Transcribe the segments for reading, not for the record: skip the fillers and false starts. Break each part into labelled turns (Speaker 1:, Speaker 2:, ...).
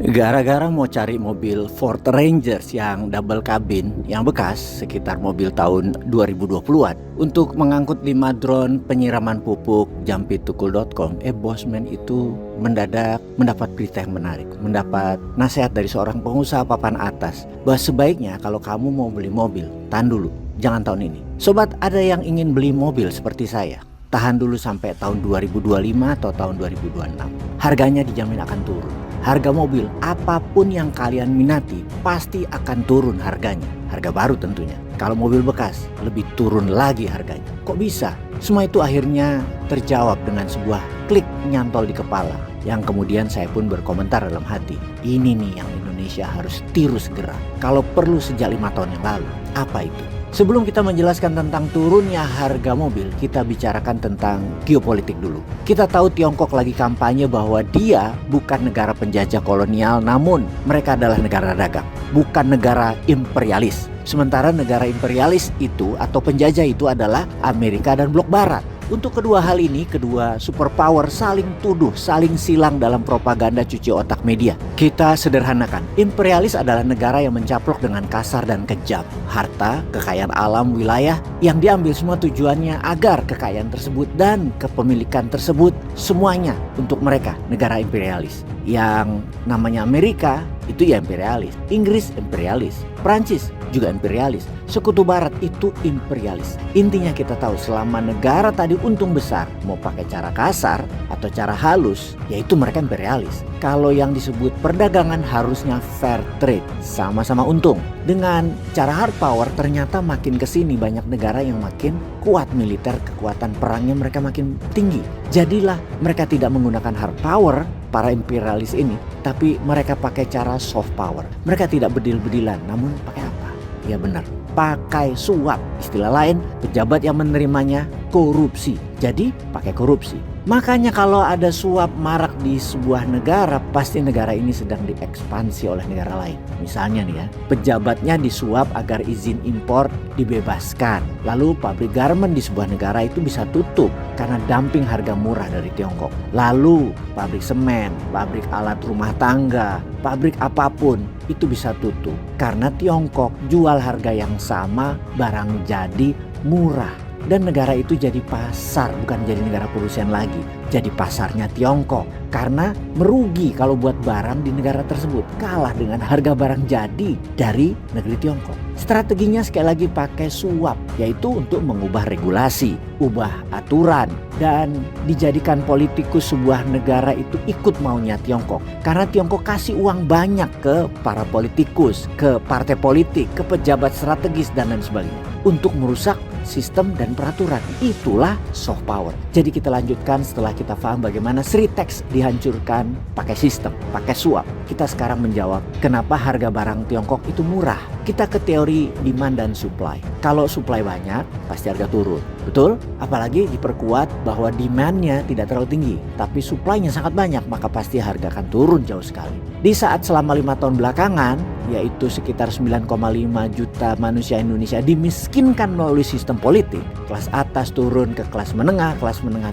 Speaker 1: Gara-gara mau cari mobil Ford Rangers yang double cabin yang bekas sekitar mobil tahun 2020-an untuk mengangkut 5 drone penyiraman pupuk jampittukul.com, bosman itu mendadak mendapat berita yang menarik, mendapat nasihat dari seorang pengusaha papan atas bahwa sebaiknya kalau kamu mau beli mobil, tahan dulu, jangan tahun ini. Sobat, ada yang ingin beli mobil seperti saya, tahan dulu sampai tahun 2025 atau tahun 2026. Harganya dijamin akan turun. Harga mobil apapun yang kalian minati pasti akan turun harganya. Harga baru tentunya. Kalau mobil bekas lebih turun lagi harganya. Kok bisa? Semua itu akhirnya terjawab dengan sebuah klik nyantol di kepala. Yang kemudian saya pun berkomentar dalam hati. Ini nih yang Indonesia harus tiru segera. Kalau perlu sejak 5 tahun yang lalu. Apa itu? Sebelum kita menjelaskan tentang turunnya harga mobil, kita bicarakan tentang geopolitik dulu. Kita tahu Tiongkok lagi kampanye bahwa dia bukan negara penjajah kolonial, namun mereka adalah negara dagang, bukan negara imperialis. Sementara negara imperialis itu atau penjajah itu adalah Amerika dan Blok Barat. Untuk kedua hal ini, kedua superpower saling tuduh, saling silang dalam propaganda cuci otak media. Kita sederhanakan, imperialis adalah negara yang mencaplok dengan kasar dan kejam. Harta, kekayaan alam, wilayah yang diambil semua tujuannya agar kekayaan tersebut dan kepemilikan tersebut semuanya untuk mereka, negara imperialis. Yang namanya Amerika itu ya imperialis, Inggris imperialis, Prancis juga imperialis, Sekutu Barat itu imperialis. Intinya kita tahu selama negara tadi untung besar, mau pakai cara kasar atau cara halus, yaitu mereka imperialis. Kalau yang disebut perdagangan harusnya fair trade, sama-sama untung. Dengan cara hard power ternyata makin kesini banyak negara yang makin kuat militer, kekuatan perangnya mereka makin tinggi. Jadilah mereka tidak menggunakan hard power, para imperialis ini, tapi mereka pakai cara soft power. Mereka tidak bedil-bedilan, namun pakai apa? Ya benar, pakai suap. Istilah lain, pejabat yang menerimanya korupsi. Jadi pakai korupsi. Makanya kalau ada suap marak di sebuah negara, pasti negara ini sedang diekspansi oleh negara lain. Misalnya nih ya, pejabatnya disuap agar izin impor dibebaskan. Lalu pabrik garmen di sebuah negara itu bisa tutup karena dumping harga murah dari Tiongkok. Lalu pabrik semen, pabrik alat rumah tangga, pabrik apapun itu bisa tutup karena Tiongkok jual harga yang sama, barang jadi murah. Dan negara itu jadi pasar, bukan jadi negara produsen lagi. Jadi pasarnya Tiongkok. Karena merugi kalau buat barang di negara tersebut. Kalah dengan harga barang jadi dari negeri Tiongkok. Strateginya sekali lagi pakai suap. Yaitu untuk mengubah regulasi, ubah aturan. Dan dijadikan politikus sebuah negara itu ikut maunya Tiongkok. Karena Tiongkok kasih uang banyak ke para politikus, ke partai politik, ke pejabat strategis dan lain sebagainya. Untuk merusak sistem dan peraturan. Itulah soft power. Jadi kita lanjutkan setelah kita paham bagaimana Sritex dihancurkan pakai sistem, pakai suap. Kita sekarang menjawab kenapa harga barang Tiongkok itu murah. Kita ke teori demand dan supply. Kalau supply banyak, pasti harga turun. Betul? Apalagi diperkuat bahwa demandnya tidak terlalu tinggi, tapi supply-nya sangat banyak, maka pasti harga akan turun jauh sekali. Di saat selama 5 tahun belakangan, yaitu sekitar 9,5 juta manusia Indonesia dimiskinkan melalui sistem politik, kelas atas turun ke kelas menengah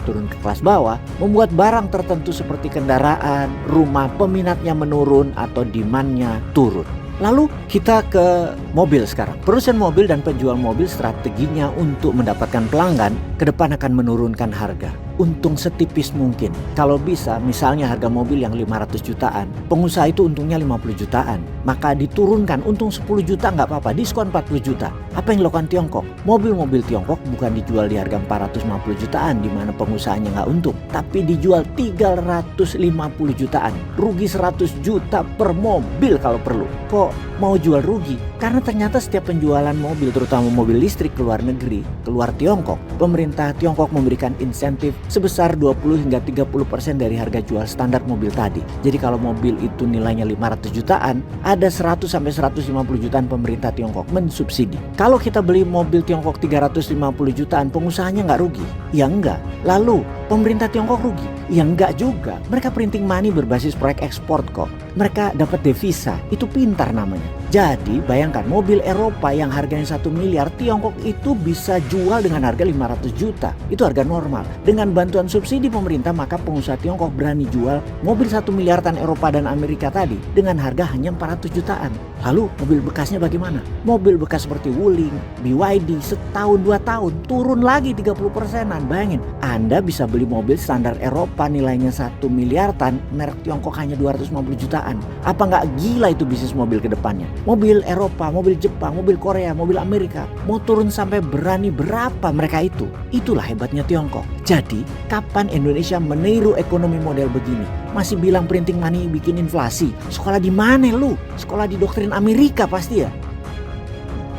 Speaker 1: turun ke kelas bawah, membuat barang tertentu seperti kendaraan, rumah, peminatnya menurun atau demandnya turun. Lalu kita ke mobil sekarang. Perusahaan mobil dan penjual mobil strateginya untuk mendapatkan pelanggan ke depan akan menurunkan harga. Untung setipis mungkin. Kalau bisa misalnya harga mobil yang 500 jutaan, pengusaha itu untungnya 50 jutaan. Maka diturunkan untung 10 juta nggak apa-apa, diskon 40 juta. Apa yang dilakukan Tiongkok? Mobil-mobil Tiongkok bukan dijual di harga 450 jutaan di mana pengusahanya nggak untung. Tapi dijual 350 jutaan. Rugi 100 juta per mobil kalau perlu. Kok mau jual rugi? Karena ternyata setiap penjualan mobil, terutama mobil listrik ke luar negeri, keluar Tiongkok, pemerintah Tiongkok memberikan insentif sebesar 20 hingga 30% dari harga jual standar mobil tadi. Jadi kalau mobil itu nilainya 500 jutaan, ada 100 sampai 150 jutaan pemerintah Tiongkok mensubsidi. Kalau kita beli mobil Tiongkok 350 jutaan, pengusahanya nggak rugi? Ya enggak. Lalu Pemerintah Tiongkok rugi? Ya enggak juga. Mereka printing money berbasis proyek ekspor kok. Mereka dapat devisa, itu pintar namanya. Jadi bayangkan mobil Eropa yang harganya 1 miliar, Tiongkok itu bisa jual dengan harga 500 juta. Itu harga normal. Dengan bantuan subsidi pemerintah, maka pengusaha Tiongkok berani jual mobil 1 miliar tan Eropa dan Amerika tadi dengan harga hanya 400 jutaan. Lalu mobil bekasnya bagaimana? Mobil bekas seperti Wuling, BYD setahun 2 tahun turun lagi 30%an. Bayangin, Anda bisa beli mobil standar Eropa nilainya 1 miliar tan, merek Tiongkok hanya 250 jutaan. Apa nggak gila itu bisnis mobil ke depannya? Mobil Eropa, mobil Jepang, mobil Korea, mobil Amerika mau turun sampai berani berapa mereka itu? Itulah hebatnya Tiongkok. Jadi kapan Indonesia meniru ekonomi model begini? Masih bilang printing money bikin inflasi? Sekolah di mana lu? Sekolah di doktrin Amerika pasti ya?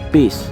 Speaker 1: Peace.